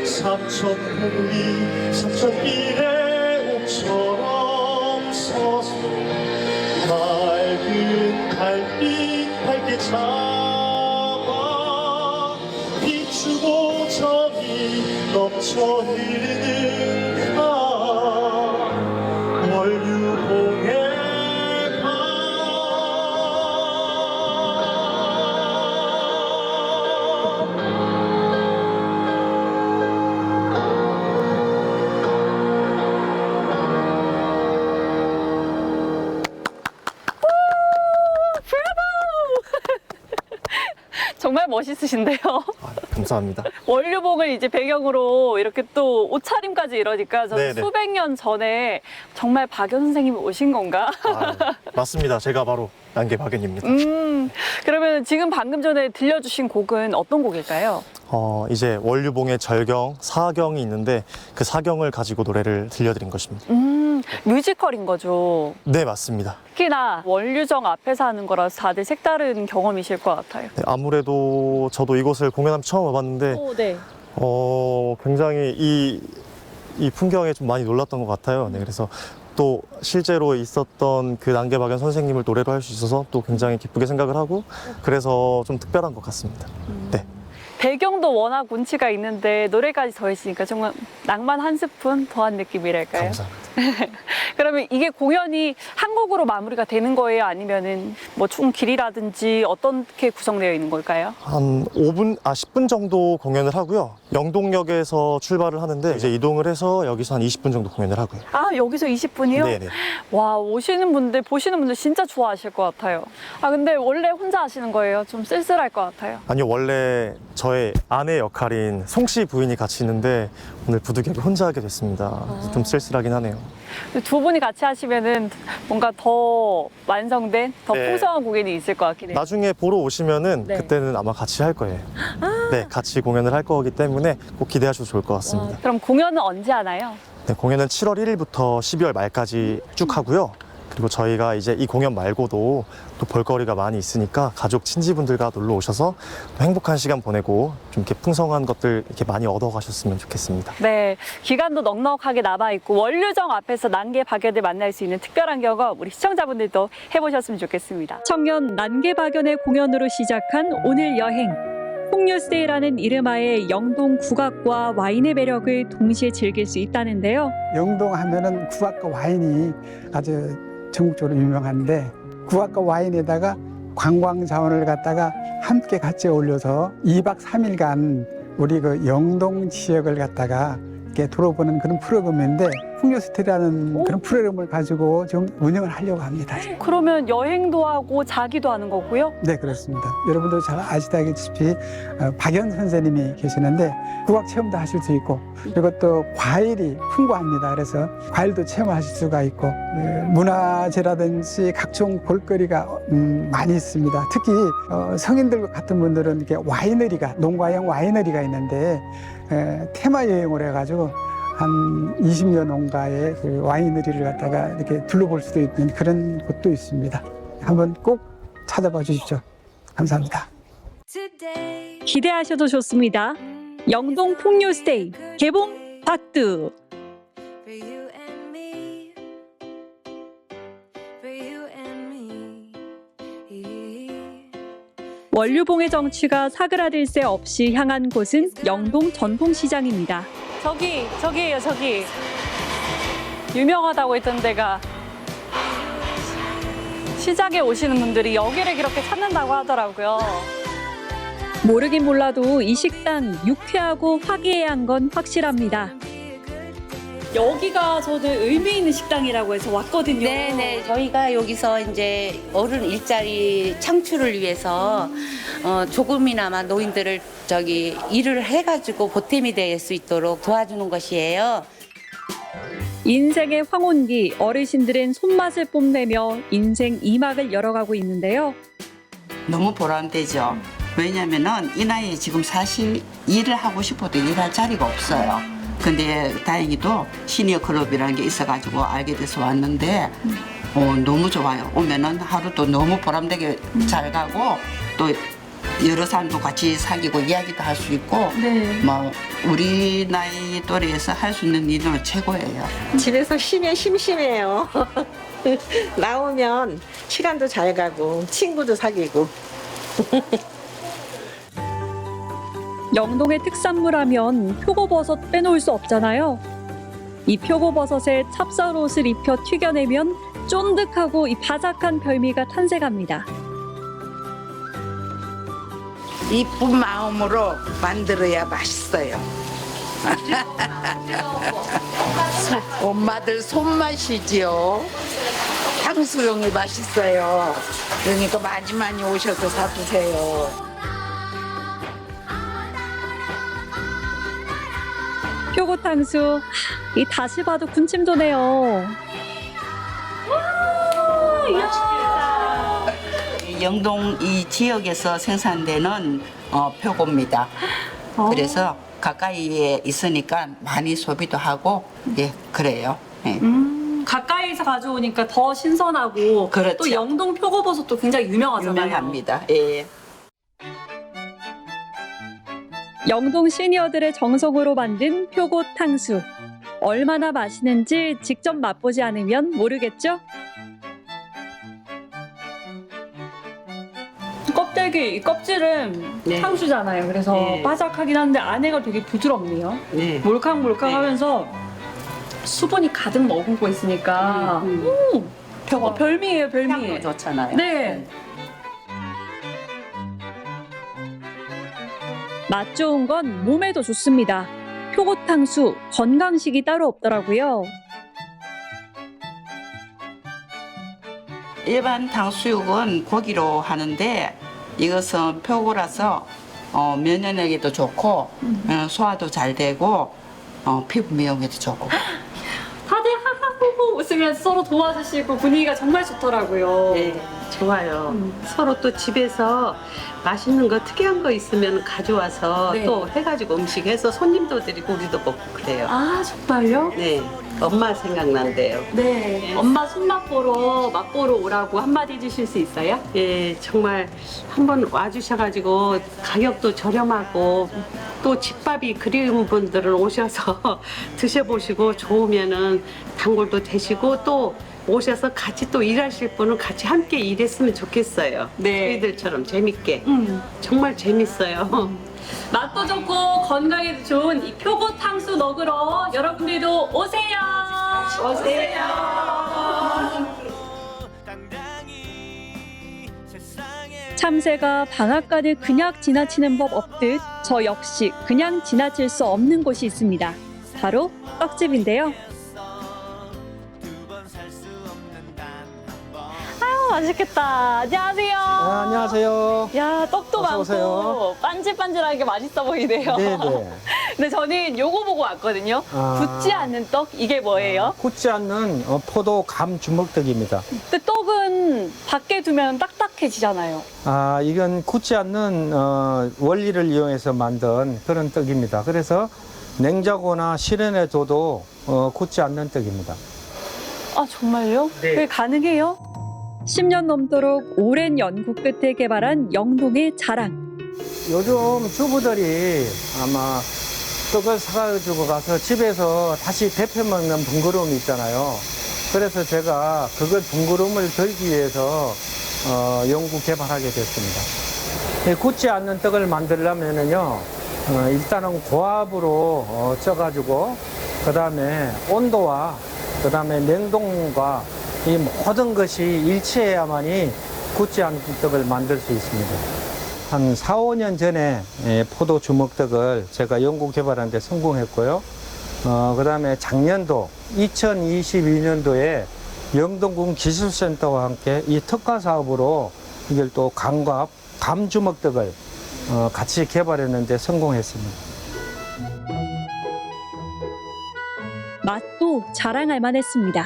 삼천공리 삼천길의 옥처럼 서서 맑은 달빛 밝게 잡아 비추고 정이 넘쳐 흐르는 원류봉의 정말 멋있으신데요. 감사합니다. 원류봉을 이제 배경으로 이렇게 또 옷차림까지 이러니까 저는 네네. 수백 년 전에 정말 박연 선생님이 오신 건가? 맞습니다. 제가 바로 난개 박연입니다. 그러면 지금 방금 전에 들려주신 곡은 어떤 곡일까요? 이제 원류봉의 절경, 사경이 있는데 그 사경을 가지고 노래를 들려드린 것입니다. 뮤지컬인 거죠. 네, 맞습니다. 특히나 원류정 앞에서 하는 거라서 다들 색다른 경험이실 것 같아요. 네, 아무래도 저도 이곳을 공연하면 처음 와봤는데 네. 굉장히 이 풍경에 좀 많이 놀랐던 것 같아요. 네, 그래서 또 실제로 있었던 그 난개박연 선생님을 노래로 할 수 있어서 또 굉장히 기쁘게 생각을 하고 그래서 좀 특별한 것 같습니다. 네. 배경도 워낙 운치가 있는데 노래까지 더했으니까 정말 낭만 한 스푼 더한 느낌이랄까요? 감사합니다. 그러면 이게 공연이 한 곡으로 마무리가 되는 거예요? 아니면은 뭐 총 길이라든지 어떻게 구성되어 있는 걸까요? 한 10분 정도 공연을 하고요. 영동역에서 출발을 하는데 이제 이동을 해서 여기서 한 20분 정도 공연을 하고요. 여기서 20분이요? 네네. 와, 오시는 분들, 보시는 분들 진짜 좋아하실 것 같아요. 근데 원래 혼자 하시는 거예요? 좀 쓸쓸할 것 같아요. 아니요, 원래 저의 아내 역할인 송씨 부인이 같이 있는데 오늘 부득이하게 혼자 하게 됐습니다. 좀 쓸쓸하긴 하네요. 두 분이 같이 하시면은 뭔가 더 완성된, 더 네. 풍성한 공연이 있을 것 같긴 해요. 나중에 보러 오시면은 네. 그때는 아마 같이 할 거예요. 네, 같이 공연을 할 거기 때문에 꼭 기대하셔도 좋을 것 같습니다. 그럼 공연은 언제 하나요? 네, 공연은 7월 1일부터 12월 말까지 쭉 하고요. 그리고 저희가 이제 이 공연 말고도 또 볼거리가 많이 있으니까 가족 친지분들과 놀러 오셔서 또 행복한 시간 보내고 좀 이렇게 풍성한 것들 이렇게 많이 얻어가셨으면 좋겠습니다. 네, 기간도 넉넉하게 남아있고 원류정 앞에서 난개 박연을 만날 수 있는 특별한 경험 우리 시청자분들도 해보셨으면 좋겠습니다. 청년 난개박연의 공연으로 시작한 오늘 여행. 풍류스데이라는 이름하에 영동 국악과 와인의 매력을 동시에 즐길 수 있다는데요. 영동 하면은 국악과 와인이 아주 전국적으로 유명한데 국악과 와인에다가 관광 자원을 갖다가 함께 같이 어울려서 2박 3일간 우리 그 영동 지역을 갖다가 이렇게 돌아보는 그런 프로그램인데 풍요스테이라는 그런 프로그램을 가지고 좀 운영을 하려고 합니다. 그러면 여행도 하고 자기도 하는 거고요? 네, 그렇습니다. 여러분도 잘 아시다시피 박연 선생님이 계시는데 국악 체험도 하실 수 있고 그리고 또 과일이 풍부합니다. 그래서 과일도 체험하실 수가 있고 문화재라든지 각종 볼거리가 많이 있습니다. 특히 성인들 같은 분들은 이렇게 와이너리가 농가형 와이너리가 있는데 테마 여행을 해가지고 한 20여 농가의 그 와이너리를 갖다가 이렇게 둘러볼 수도 있는 그런 곳도 있습니다. 한번 꼭 찾아봐 주십시오. 감사합니다. 기대하셔도 좋습니다. 영동 풍요스테이 개봉 박두. 원류봉의 정취가 사그라들 새 없이 향한 곳은 영동 전통시장입니다. 저기예요, 저기. 유명하다고 했던 데가 시장에 오시는 분들이 여기를 그렇게 찾는다고 하더라고요. 모르긴 몰라도 이 식당 유쾌하고 화기애애한 건 확실합니다. 여기가 저는 의미 있는 식당이라고 해서 왔거든요. 네네, 저희가 여기서 이제 어른 일자리 창출을 위해서 조금이나마 노인들을 일을 해가지고 보탬이 될 수 있도록 도와주는 것이에요. 인생의 황혼기, 어르신들은 손맛을 뽐내며 인생 2막을 열어가고 있는데요. 너무 보람되죠. 왜냐면은 이 나이에 지금 사실 일을 하고 싶어도 일할 자리가 없어요. 근데 다행히도 시니어 클럽이라는 게 있어가지고 알게 돼서 왔는데 너무 좋아요. 오면은 하루도 너무 보람되게 잘 가고 또 여러 사람도 같이 사귀고 이야기도 할 수 있고 뭐 우리 나이 또래에서 할 수 있는 일은 최고예요. 집에서 쉬면 심심해요. 나오면 시간도 잘 가고 친구도 사귀고. 영동의 특산물 하면 표고버섯 빼놓을 수 없잖아요. 이 표고버섯에 찹쌀옷을 입혀 튀겨내면 쫀득하고 이 바삭한 별미가 탄생합니다. 이쁜 마음으로 만들어야 맛있어요. 엄마들 손맛이지요. 탕수육이 맛있어요. 그러니까 많이 많이 오셔서 사드세요. 표고탕수, 이 다시 봐도 군침 도네요. 영동 이 지역에서 생산되는 표고입니다. 그래서 가까이에 있으니까 많이 소비도 하고 그래요. 네. 가까이서 가져오니까 더 신선하고 그렇죠. 또 영동 표고버섯도 굉장히 유명하잖아요. 유명합니다. 예. 영동 시니어들의 정성으로 만든 표고탕수. 얼마나 맛있는지 직접 맛보지 않으면 모르겠죠? 껍데기, 껍질은 탕수잖아요. 그래서 바삭하긴 한데 안에가 되게 부드럽네요. 몰캉몰캉하면서 수분이 가득 머금고 있으니까 별미예요, 별미. 향도 좋잖아요. 네. 맛 좋은 건 몸에도 좋습니다. 표고탕수, 건강식이 따로 없더라고요. 일반 탕수육은 고기로 하는데 이것은 표고라서 면역력에도 좋고 소화도 잘 되고 피부 미용에도 좋고. 다들 하하호호 웃으면서 서로 도와주시고 분위기가 정말 좋더라고요. 네, 좋아요. 서로 또 집에서 맛있는 거 특이한 거 있으면 가져와서 또 해가지고 음식 해서 손님도 드리고 우리도 먹고 그래요. 아, 정말요? 네, 엄마 생각난대요. 네, 엄마 손맛 보러 맛보러 오라고 한마디 해주실 수 있어요? 예, 정말 한번 와주셔가지고 가격도 저렴하고 또 집밥이 그리운 분들은 오셔서 드셔보시고 좋으면은 단골도 되시고 또 오셔서 같이 또 일하실 분은 같이 함께 일했으면 좋겠어요. 저희들처럼 재밌게. 정말 재밌어요. 맛도 좋고 건강에도 좋은 이 표고탕수 먹으러 여러분들도 오세요. 오세요. 참새가 방앗간을 그냥 지나치는 법 없듯 저 역시 그냥 지나칠 수 없는 곳이 있습니다. 바로 떡집인데요. 아유, 맛있겠다. 안녕하세요. 안녕하세요. 야, 떡도 어서 많고 오세요. 반질반질하게 맛있어 보이네요. 네네. 근데 저는 요거 보고 왔거든요. 굳지 않는 떡, 이게 뭐예요? 굳지 않는 포도 감 주먹떡입니다. 근데 떡은 밖에 두면 딱딱해지잖아요. 이건 굳지 않는 원리를 이용해서 만든 그런 떡입니다. 그래서 냉장고나 실온에 둬도 굳지 않는 떡입니다. 아, 정말요? 네. 그게 가능해요? 10년 넘도록 오랜 연구 끝에 개발한 영동의 자랑. 요즘 주부들이 아마 떡을 사가지고 가서 집에서 다시 데펴 먹는 번거로움이 있잖아요. 그래서 제가 그걸 번거로움을 덜기 위해서 연구 개발하게 됐습니다. 굳지 않는 떡을 만들려면은요, 일단은 고압으로 쪄가지고 그 다음에 온도와 그 다음에 냉동과 이 모든 것이 일치해야만이 굳지 않은 떡을 만들 수 있습니다. 한 4, 5년 전에 포도 주먹떡을 제가 연구 개발하는 데 성공했고요. 그 다음에 작년도 2022년도에 영동군 기술센터와 함께 이 특화 사업으로 이걸 또 감 주먹떡을 같이 개발했는데 성공했습니다. 맛도 자랑할 만했습니다.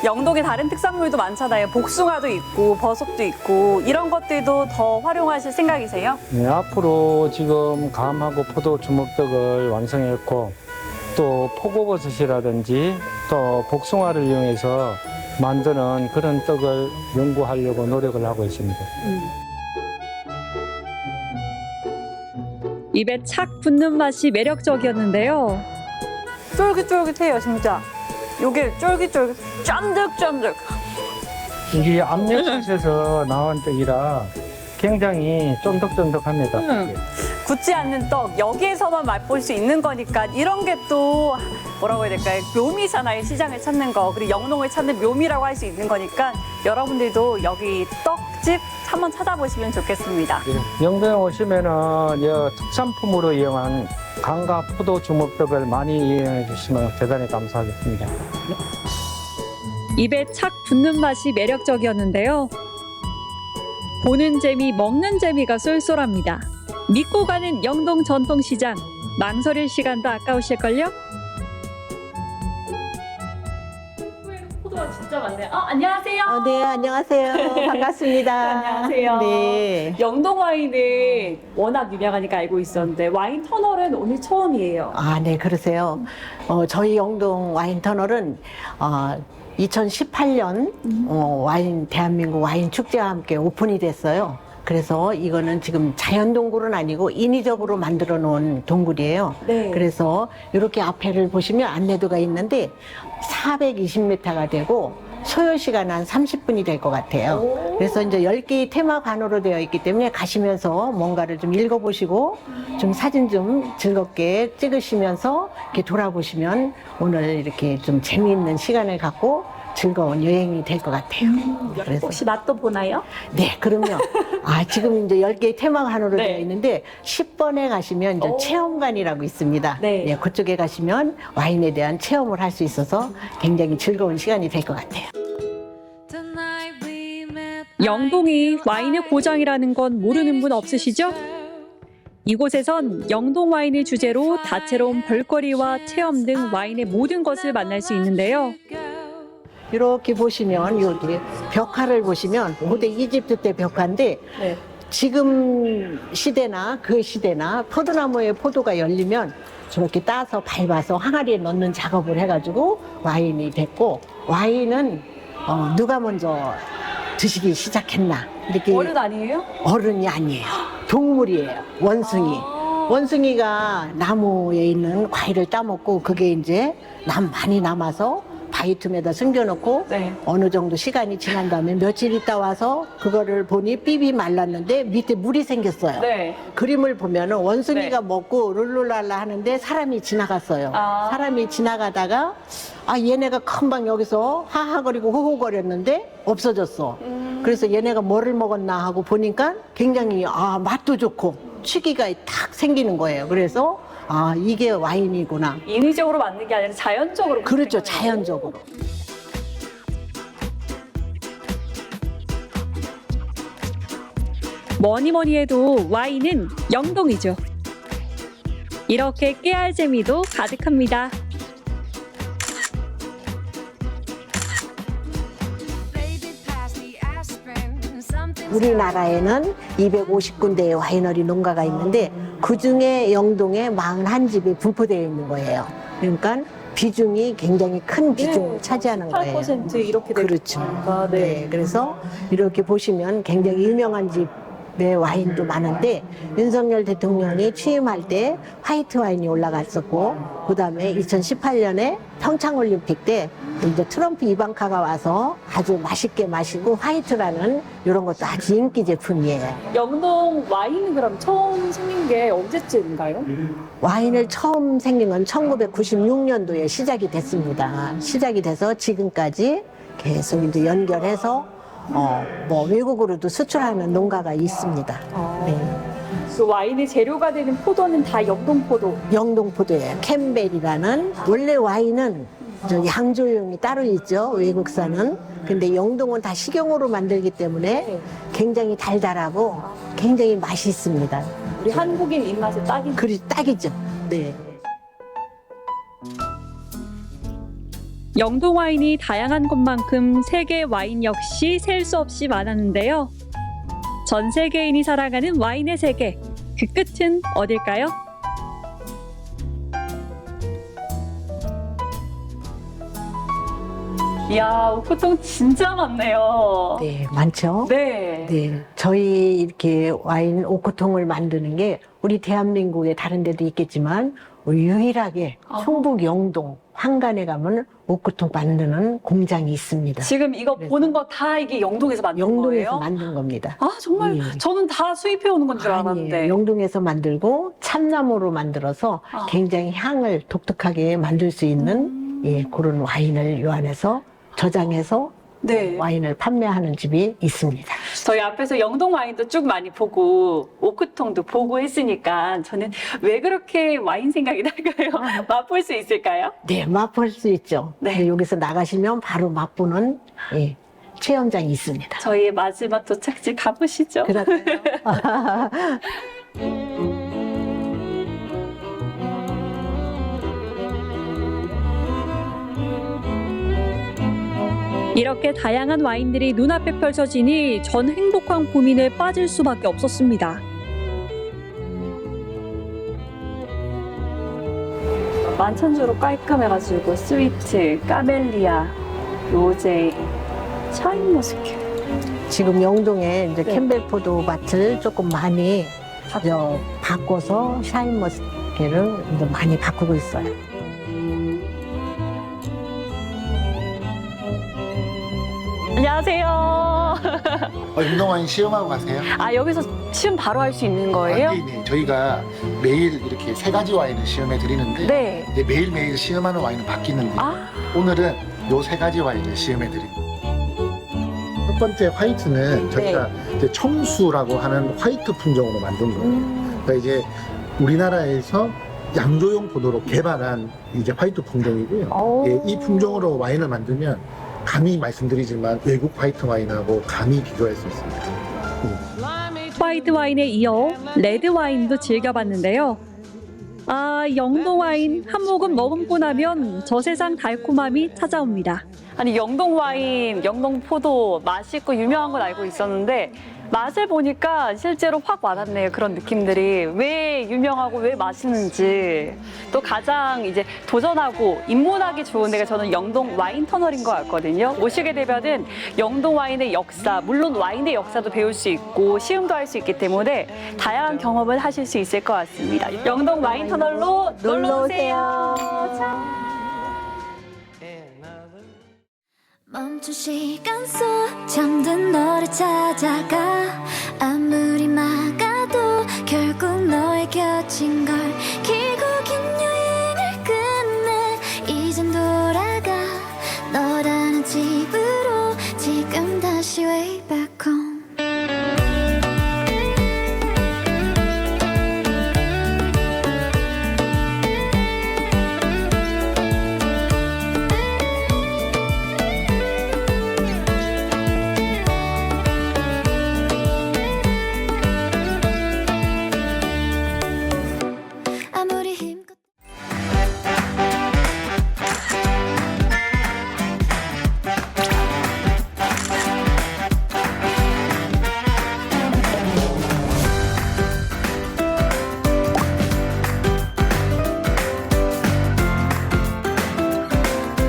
영동에 다른 특산물도 많잖아요. 복숭아도 있고 버섯도 있고 이런 것들도 더 활용하실 생각이세요? 네, 앞으로 지금 감하고 포도 주먹떡을 완성했고 또 포고버섯이라든지 또 복숭아를 이용해서 만드는 그런 떡을 연구하려고 노력을 하고 있습니다. 입에 착 붙는 맛이 매력적이었는데요. 쫄깃쫄깃해요, 진짜. 요게 쫄깃쫄깃, 쫀득쫀득. 이게 압력솥에서 나온 떡이라 굉장히 쫀득쫀득합니다. 굳지 않는 떡, 여기에서만 맛볼 수 있는 거니까 이런 게 또 뭐라고 해야 될까요? 묘미잖아요, 시장을 찾는 거. 그리고 영농을 찾는 묘미라고 할 수 있는 거니까 여러분들도 여기 떡집 한번 찾아보시면 좋겠습니다. 영동에 오시면은 특산품으로 이용한 감과 포도 주먹떡을 많이 이용해 주시면 대단히 감사하겠습니다. 입에 착 붙는 맛이 매력적이었는데요. 보는 재미, 먹는 재미가 쏠쏠합니다. 믿고 가는 영동 전통시장, 망설일 시간도 아까우실걸요? 포도가 진짜 많네요. 안녕하세요. 네, 안녕하세요. 반갑습니다. 안녕하세요. 네. 영동 와인은 워낙 유명하니까 알고 있었는데 와인 터널은 오늘 처음이에요. 네, 그러세요. 저희 영동 와인 터널은 2018년 대한민국 와인 축제와 함께 오픈이 됐어요. 그래서 이거는 지금 자연 동굴은 아니고 인위적으로 만들어 놓은 동굴이에요. 네. 그래서 이렇게 앞에를 보시면 안내도가 있는데 420m가 되고 소요 시간은 한 30분이 될 것 같아요. 그래서 이제 10개의 테마관으로 되어 있기 때문에 가시면서 뭔가를 좀 읽어보시고 좀 사진 좀 즐겁게 찍으시면서 이렇게 돌아보시면 오늘 이렇게 좀 재미있는 시간을 갖고 즐거운 여행이 될 것 같아요. 그래서 혹시 맛도 보나요? 네, 그럼요. 지금 이제 10개의 테마관으로 되어 있는데 10번에 가시면 이제 체험관이라고 있습니다. 네, 그쪽에 가시면 와인에 대한 체험을 할 수 있어서 굉장히 즐거운 시간이 될 것 같아요. 영동이 와인의 고장이라는 건 모르는 분 없으시죠? 이곳에선 영동 와인을 주제로 다채로운 볼거리와 체험 등 와인의 모든 것을 만날 수 있는데요. 이렇게 보시면 여기 벽화를 보시면 고대 이집트 때 벽화인데 지금 시대나 그 시대나 포도나무에 포도가 열리면 저렇게 따서 밟아서 항아리에 넣는 작업을 해가지고 와인이 됐고, 와인은 누가 먼저 드시기 시작했나 이렇게. 어른 아니에요? 어른이 아니에요. 동물이에요. 원숭이. 원숭이가 나무에 있는 과일을 따먹고 그게 이제 많이 남아서 바이툼에다 숨겨놓고 네. 어느 정도 시간이 지난 다음에 며칠 있다 와서 그거를 보니 삐비 말랐는데 밑에 물이 생겼어요. 네. 그림을 보면은 원숭이가 네. 먹고 룰루랄라 하는데 사람이 지나갔어요. 아. 사람이 지나가다가 얘네가 금방 여기서 하하거리고 호호거렸는데 없어졌어. 그래서 얘네가 뭐를 먹었나 하고 보니까 굉장히 맛도 좋고 취기가 탁 생기는 거예요. 그래서 이게 와인이구나. 인위적으로 만든 게 아니라 자연적으로. 그렇죠. 자연적으로. 뭐니 해도 와인은 영동이죠. 이렇게 깨알 재미도 가득합니다. 우리나라에는 250군데의 와이너리 농가가 있는데 그중에 영동에 41집이 분포되어 있는 거예요. 그러니까 비중이 굉장히 큰 비중을 차지하는 거예요. 8% 이렇게 그렇죠. 되니까, 네. 그래서 이렇게 보시면 굉장히 유명한 집의 와인도 많은데 윤석열 대통령이 취임할 때 화이트 와인이 올라갔었고 그다음에 2018년에 평창올림픽 때 이제 트럼프 이방카가 와서 아주 맛있게 마시고 화이트라는 이런 것도 아주 인기 제품이에요. 영동 와인은 그럼 처음 생긴 게 언제쯤인가요? 와인을 처음 생긴 건 1996년도에 시작이 됐습니다. 시작이 돼서 지금까지 계속 이제 연결해서 뭐 외국으로도 수출하는 농가가 있습니다. 네. 그 와인의 재료가 되는 포도는 다 영동 포도. 영동 포도예요. 캠벨이라는 원래 와인은 양조용이 따로 있죠. 외국산은. 근데 영동은 다 식용으로 만들기 때문에 굉장히 달달하고 굉장히 맛있습니다. 우리 한국인 입맛에 딱이죠. 딱이죠. 네. 영동 와인이 다양한 것만큼 세계 와인 역시 셀 수 없이 많았는데요. 전 세계인이 사랑하는 와인의 세계, 그 끝은 어딜까요? 이야, 오크통 진짜 많네요. 네, 많죠? 네. 네. 저희 이렇게 와인 오크통을 만드는 게 우리 대한민국에 다른 데도 있겠지만 우리 유일하게 충북 영동 황간에 가면 오크통 만드는 공장이 있습니다. 지금 이거 보는 거 다 이게 영동에서 만든 거예요? 영동에서 만든 겁니다. 정말 예. 저는 다 수입해 오는 건 줄 알았는데. 아니에요. 영동에서 만들고 참나무로 만들어서 굉장히 향을 독특하게 만들 수 있는 그런 와인을 요 안에서 저장해서 네. 와인을 판매하는 집이 있습니다. 저희 앞에서 영동 와인도 쭉 많이 보고 오크통도 보고 했으니까 저는 왜 그렇게 와인 생각이 날까요? 맛볼 수 있을까요? 네, 맛볼 수 있죠. 네. 여기서 나가시면 바로 맛보는 체험장이 있습니다. 저희의 마지막 도착지 가보시죠. 그럴까요? 이렇게 다양한 와인들이 눈앞에 펼쳐지니 전 행복한 고민에 빠질 수밖에 없었습니다. 만천주로 깔끔해가지고 스위트, 까멜리아, 로제, 샤인머스켓. 지금 영동에 이제 네. 캠벨포도 밭을 조금 많이 바꿔서 샤인머스켓을 이제 많이 바꾸고 있어요. 안녕하세요. 영동와인 시음하고 가세요? 여기서 시음 바로 할 수 있는 거예요? 네. 저희가 매일 이렇게 3가지 와인을 시음해 드리는데 네. 이제 매일매일 시음하는 와인은 바뀌는데 오늘은 요 3가지 와인을 시음해 드립니다. 첫 번째 화이트는 저희가 이제 청수라고 하는 화이트 품종으로 만든 거예요. 그러니까 이제 우리나라에서 양조용 포도로 개발한 이제 화이트 품종이고요. 이 품종으로 와인을 만들면 감히 말씀드리지만 외국 화이트 와인하고 감히 비교할 수 있습니다. 화이트 와인에 이어 레드 와인도 즐겨봤는데요. 영동 와인 한 모금 머금고 나면 저 세상 달콤함이 찾아옵니다. 아니 영동 와인, 영동 포도 맛있고 유명한 건 알고 있었는데 맛을 보니까 실제로 확 와닿네요. 그런 느낌들이 왜 유명하고 왜 맛있는지. 또 가장 이제 도전하고 입문하기 좋은 데가 저는 영동 와인 터널인 것 같거든요. 오시게 되면은 영동 와인의 역사, 물론 와인의 역사도 배울 수 있고 시음도 할 수 있기 때문에 다양한 경험을 하실 수 있을 것 같습니다. 영동 와인 터널로 놀러 오세요. 자. 멈춘 시간 속 잠든 너를 찾아가 아무리 막아도 결국 너의 곁인 걸